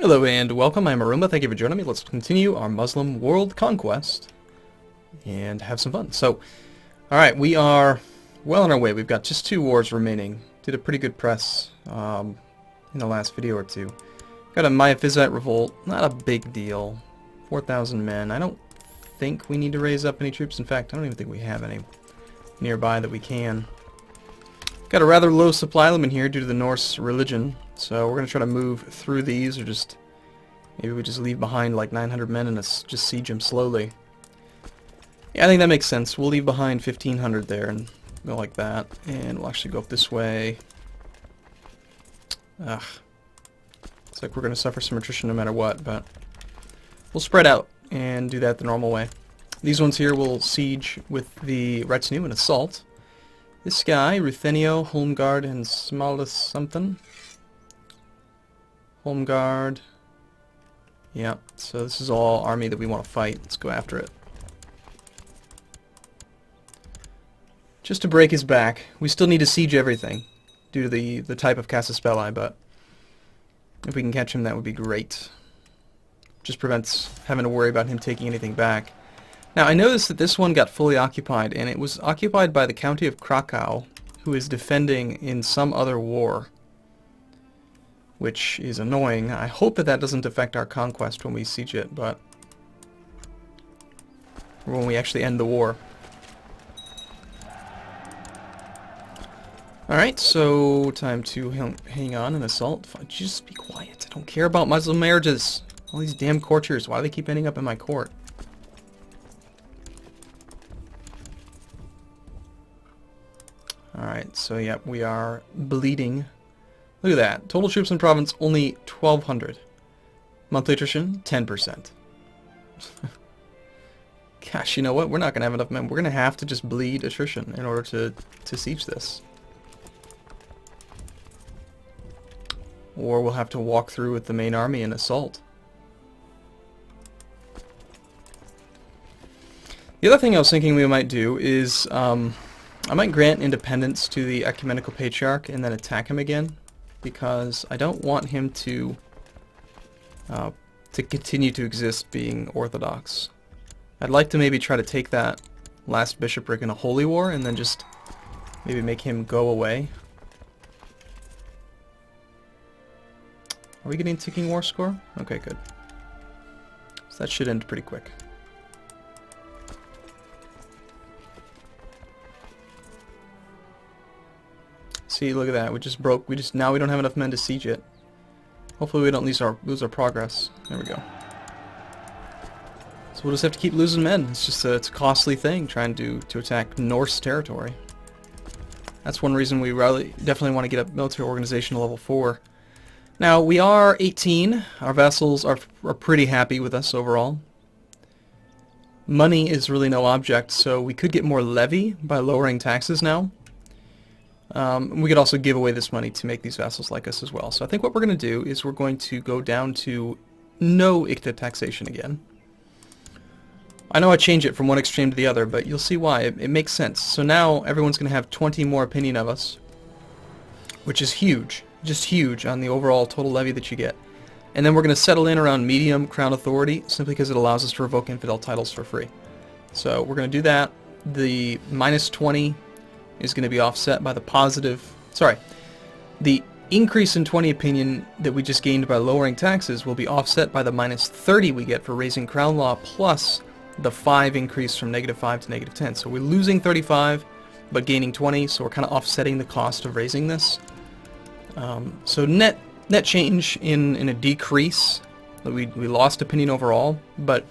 Hello and welcome, I'm Arumba, thank you for joining me. Let's continue our Muslim world conquest and have some fun. So, alright, we are well on our way. We've got just 2 wars remaining. Did a pretty good press in the last video or two. Got a Miaphysite revolt, not a big deal. 4,000 men. I don't think we need to raise up any troops. In fact, I don't even think we have any nearby that we can. Got a rather low supply limit here due to the Norse religion. So we're going to try to move through these, or just maybe we just leave behind like 900 men and just siege them slowly. Yeah, I think that makes sense. We'll leave behind 1,500 there and go like that. And we'll actually go up this way. Ugh. It's like we're going to suffer some attrition no matter what, but we'll spread out and do that the normal way. These ones here will siege with the retinue and assault. This guy, Ruthenio, Holmgard, and Smalus something. Holmgard. Yeah, so this is all army that we want to fight. Let's go after it. Just to break his back. We still need to siege everything due to the type of Casus Belli, but if we can catch him, that would be great. Just prevents having to worry about him taking anything back. Now, I noticed that this one got fully occupied, and it was occupied by the County of Krakow, who is defending in some other war, which is annoying. I hope that that doesn't affect our conquest when we siege it, but or when we actually end the war. Alright, so time to hang on and assault. Just be quiet. I don't care about Muslim marriages. All these damn courtiers. Why do they keep ending up in my court? Alright, so yep, we are bleeding. Look at that. Total troops in province, only 1,200. Monthly attrition, 10%. Gosh, you know what? We're not going to have enough men. We're going to have to just bleed attrition in order to siege this. Or we'll have to walk through with the main army and assault. The other thing I was thinking we might do is I might grant independence to the Ecumenical Patriarch and then attack him again, because I don't want him to continue to exist being Orthodox. I'd like to maybe try to take that last bishopric in a holy war and then just maybe make him go away. Are we getting a ticking war score? Okay, good. So that should end pretty quick. See, look at that. We just broke. Now we don't have enough men to siege it. Hopefully we don't lose our progress. There we go. So we'll just have to keep losing men. It's just it's a costly thing trying to attack Norse territory. That's one reason we definitely want to get up military organization to level 4. Now we are 18. Our vassals are pretty happy with us overall. Money is really no object, so we could get more levy by lowering taxes now. We could also give away this money to make these vassals like us as well. So I think what we're going to do is we're going to go down to no Ikta taxation again. I know I change it from one extreme to the other, but you'll see why. It makes sense. So now everyone's going to have 20 more opinion of us, which is huge. Just huge on the overall total levy that you get. And then we're going to settle in around medium crown authority, simply because it allows us to revoke infidel titles for free. So we're going to do that. The minus 20 is going to be offset by the positive... Sorry. The increase in 20 opinion that we just gained by lowering taxes will be offset by the minus 30 we get for raising crown law, plus the 5 increase from -5 to -10. So we're losing 35, but gaining 20, so we're kind of offsetting the cost of raising this. So net change in a decrease. We lost opinion overall, but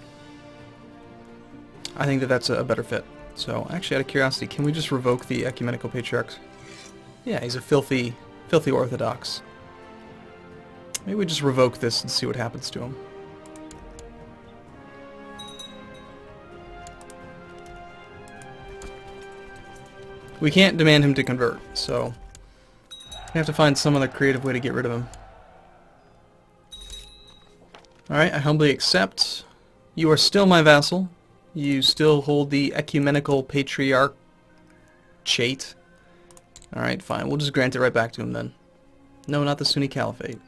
I think that's a better fit. So, actually, out of curiosity, can we just revoke the Ecumenical Patriarch? Yeah, he's a filthy Orthodox. Maybe we just revoke this and see what happens to him. We can't demand him to convert, so we have to find some other creative way to get rid of him. Alright, I humbly accept. You are still my vassal. You still hold the Ecumenical Patriarchate. Alright, fine. We'll just grant it right back to him then. No, not the Sunni Caliphate.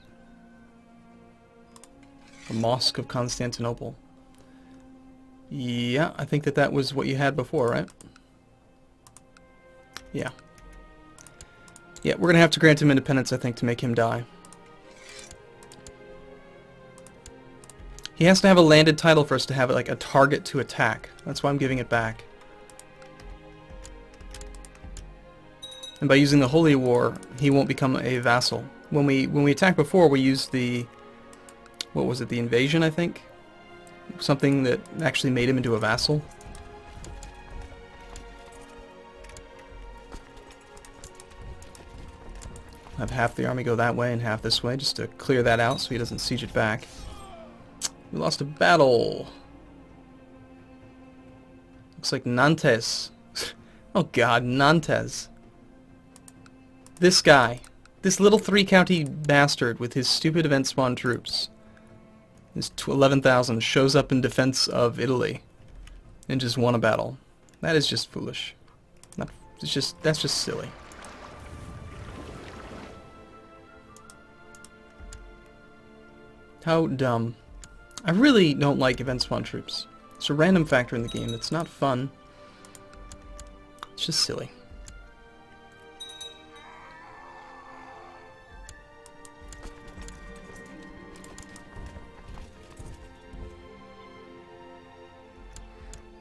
The Mosque of Constantinople. Yeah, I think that was what you had before, right? Yeah. Yeah, we're going to have to grant him independence, I think, to make him die. He has to have a landed title for us to have like a target to attack. That's why I'm giving it back. And by using the Holy War, he won't become a vassal. When we attacked before, we used the... what was it? The invasion, I think? Something that actually made him into a vassal. Have half the army go that way and half this way, just to clear that out so he doesn't siege it back. We lost a battle. Looks like Nantes. Oh god, Nantes. This guy. This little 3-county bastard with his stupid event spawn troops. His 11,000 shows up in defense of Italy and just won a battle. That is just foolish. That's just silly. How dumb. I really don't like event spawn troops. It's a random factor in the game that's not fun. It's just silly.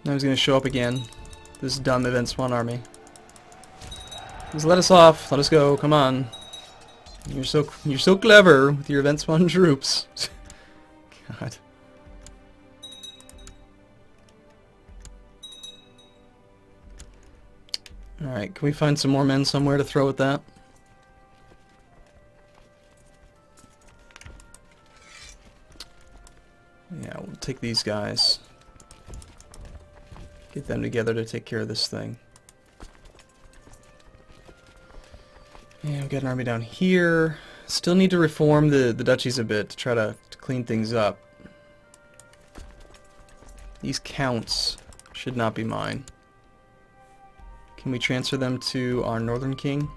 Now he's gonna show up again. This dumb event spawn army. Just let us off. Let us go. Come on. You're so clever with your event spawn troops. God. Alright, can we find some more men somewhere to throw at that? Yeah, we'll take these guys. Get them together to take care of this thing. Yeah, we got an army down here. Still need to reform the duchies a bit to try to clean things up. These counts should not be mine. Can we transfer them to our northern king?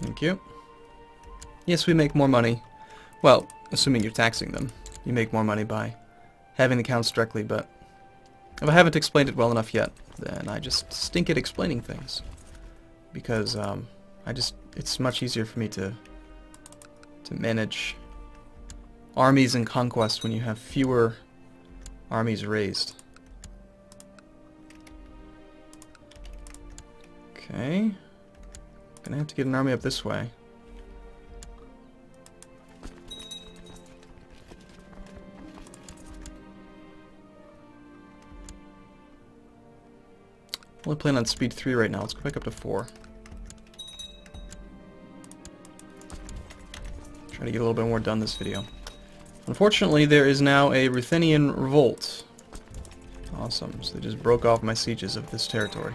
Thank you. Yes, we make more money. Well, assuming you're taxing them. You make more money by having the counts directly, but if I haven't explained it well enough yet, then I just stink at explaining things. Because it's much easier for me to manage armies in Conquest when you have fewer armies raised. Okay. Gonna have to get an army up this way. Only playing on speed 3 right now. Let's go back up to 4. Try to get a little bit more done this video. Unfortunately, there is now a Ruthenian revolt. Awesome. So they just broke off my sieges of this territory.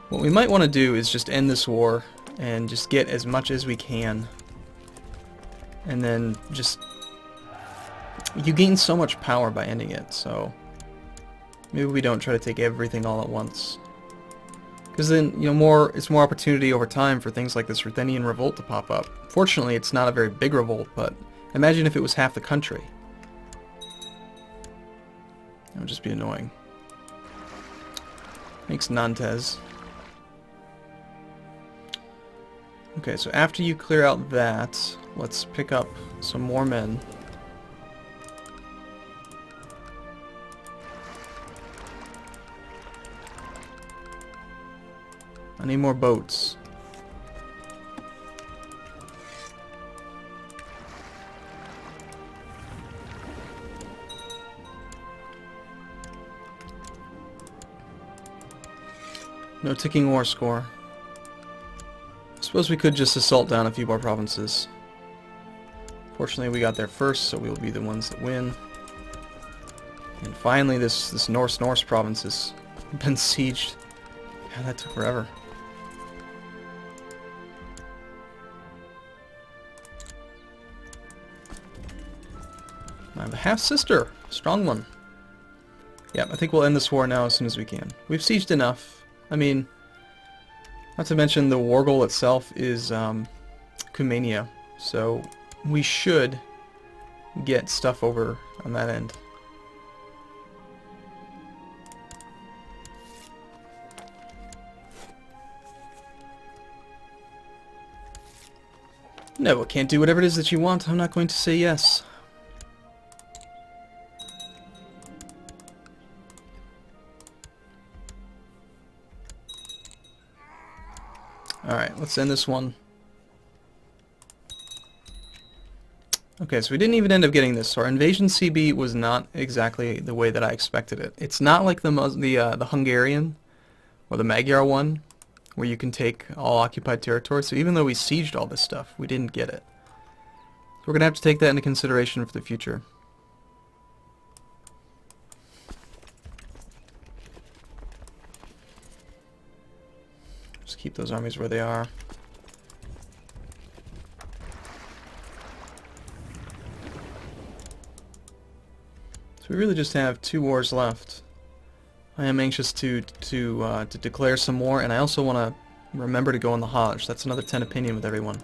What we might want to do is just end this war and just get as much as we can. And then just... you gain so much power by ending it, so... maybe we don't try to take everything all at once. Because then, you know, it's more opportunity over time for things like this Ruthenian revolt to pop up. Fortunately, it's not a very big revolt, but imagine if it was half the country. That would just be annoying. Thanks, Nantes. Okay, so after you clear out that, let's pick up some more men. I need more boats. No ticking war score. I suppose we could just assault down a few more provinces. Fortunately, we got there first, so we'll be the ones that win. And finally, this Norse province has been sieged. God, that took forever. I have a half-sister. Strong one. Yeah, I think we'll end this war now as soon as we can. We've sieged enough. I mean, not to mention the war goal itself is Cumania, so we should get stuff over on that end. No, I can't do whatever it is that you want. I'm not going to say yes. Alright, let's end this one. Okay, so we didn't even end up getting this. So our invasion CB was not exactly the way that I expected it. It's not like the Hungarian or the Magyar one, where you can take all occupied territory. So even though we sieged all this stuff, we didn't get it. So we're going to have to take that into consideration for the future. Just keep those armies where they are. So we really just have 2 wars left. I am anxious to declare some more, and I also want to remember to go on the Hajj. That's another 10 opinion with everyone.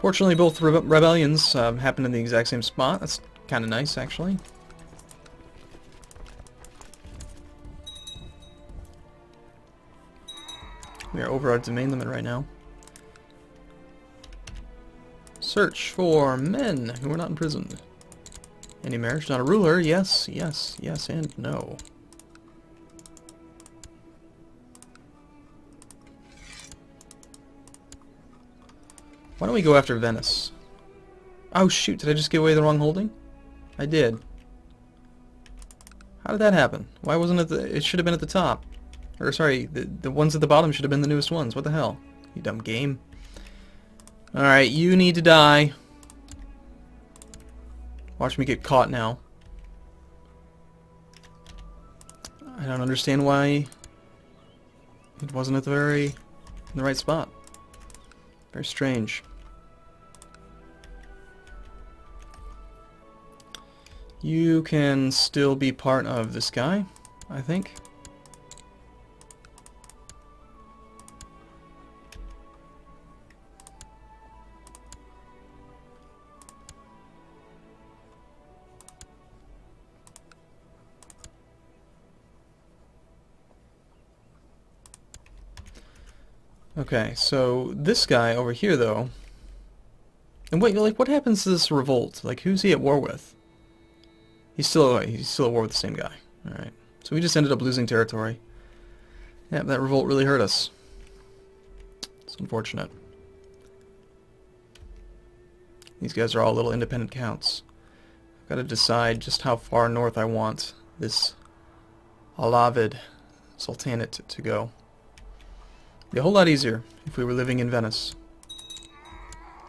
Fortunately, both rebellions happened in the exact same spot. That's kind of nice, actually. We are over our domain limit right now. Search for men who are not imprisoned. Any marriage, not a ruler? Yes, yes, yes, and no. Why don't we go after Venice? Oh shoot, did I just give away the wrong holding? I did. How did that happen? Why wasn't it it should have been at the top. Or sorry, the ones at the bottom should have been the newest ones. What the hell? You dumb game. Alright, you need to die. Watch me get caught now. I don't understand why it wasn't at in the right spot. Very strange. You can still be part of this guy, I think. Okay, so this guy over here, though... And wait, like, what happens to this revolt? Like, who's he at war with? He's still at war with the same guy. Alright. So we just ended up losing territory. Yeah, that revolt really hurt us. It's unfortunate. These guys are all little independent counts. I've got to decide just how far north I want this Alavid Sultanate to go. It'd be a whole lot easier if we were living in Venice.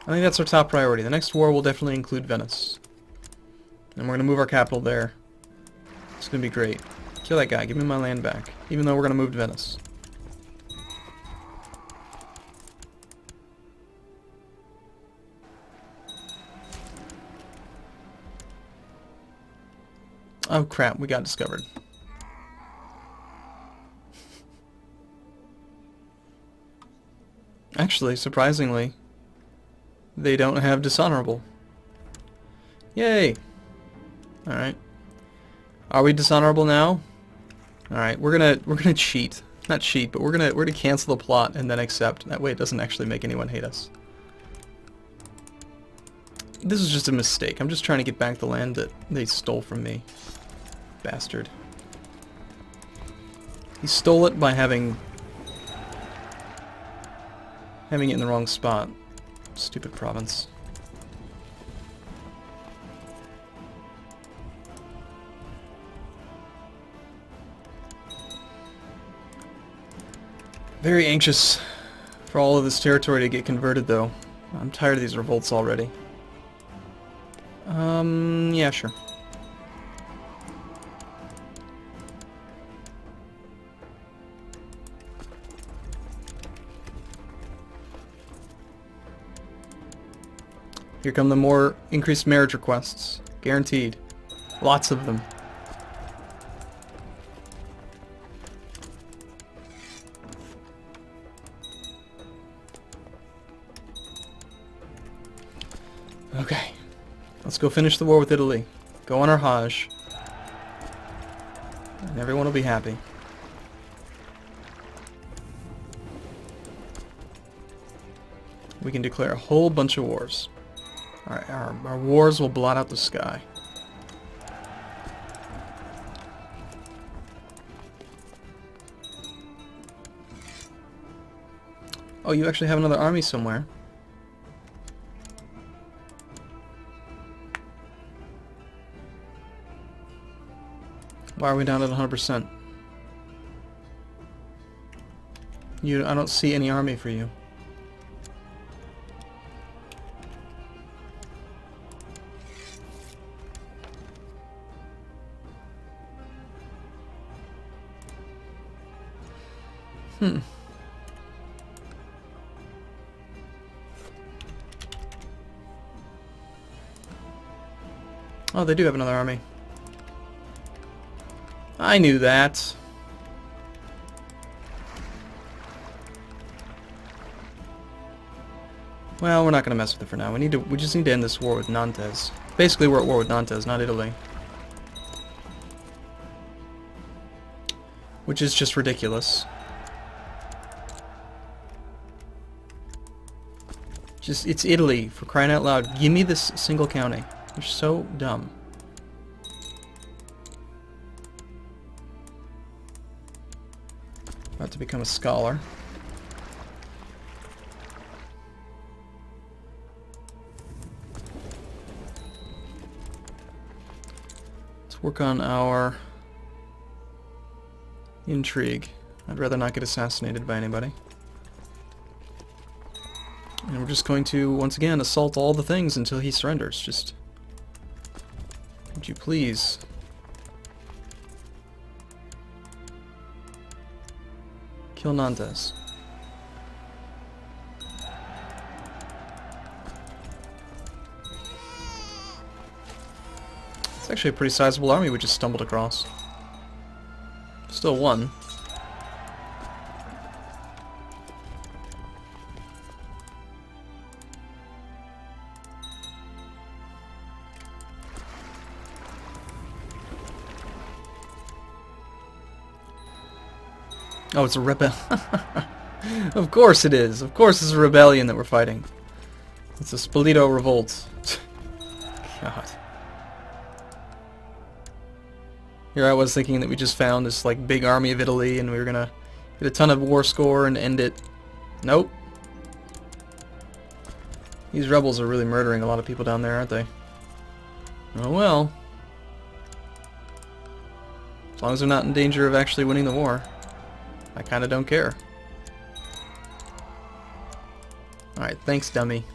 I think that's our top priority. The next war will definitely include Venice. And we're going to move our capital there. It's going to be great. Kill that guy. Give me my land back. Even though we're going to move to Venice. Oh crap, we got discovered. Actually, surprisingly, they don't have dishonorable. Yay! Alright. Are we dishonorable now? Alright, we're gonna cheat. Not cheat, but we're gonna cancel the plot and then accept. That way it doesn't actually make anyone hate us. This is just a mistake. I'm just trying to get back the land that they stole from me. Bastard. He stole it by having it in the wrong spot. Stupid province. Very anxious for all of this territory to get converted, though. I'm tired of these revolts already. Yeah, sure. Here come the more increased marriage requests. Guaranteed. Lots of them. Okay. Let's go finish the war with Italy. Go on our Hajj. And everyone will be happy. We can declare a whole bunch of wars. Alright, our wars will blot out the sky. Oh, you actually have another army somewhere. Why are we down at 100%? I don't see any army for you. Oh, they do have another army. I knew that. Well, we're not gonna mess with it for now. We just need to end this war with Nantes. Basically, we're at war with Nantes, not Italy. Which is just ridiculous. It's Italy, for crying out loud. Give me this single county. You're so dumb. About to become a scholar. Let's work on our intrigue. I'd rather not get assassinated by anybody. And we're just going to, once again, assault all the things until he surrenders. Just... would you please... kill Nantes. It's actually a pretty sizable army we just stumbled across. Still one. Oh, it's a rebel. Of course it is. Of course it's a rebellion that we're fighting. It's a Spoleto revolt. God. Here I was thinking that we just found this like big army of Italy and we were gonna get a ton of war score and end it. Nope. These rebels are really murdering a lot of people down there, aren't they? Oh well. As long as they're not in danger of actually winning the war. I kinda don't care. Alright, thanks, dummy.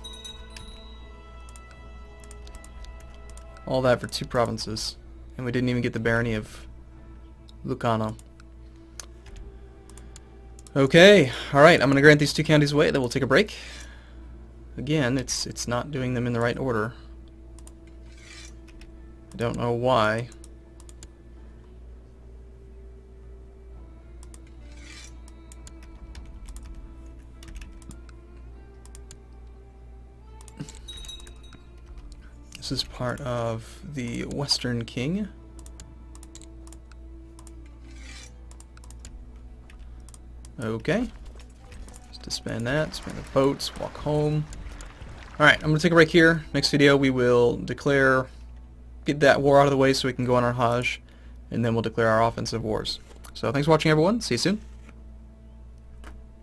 All that for 2 provinces. And we didn't even get the barony of Lucano. Okay, alright, I'm gonna grant these 2 counties away, then we'll take a break. Again, it's not doing them in the right order. I don't know why. This is part of the Western King. Okay. Just disband that, disband the boats, walk home. Alright, I'm going to take a break here. Next video we will declare, get that war out of the way so we can go on our Hajj, and then we'll declare our offensive wars. So thanks for watching everyone, see you soon.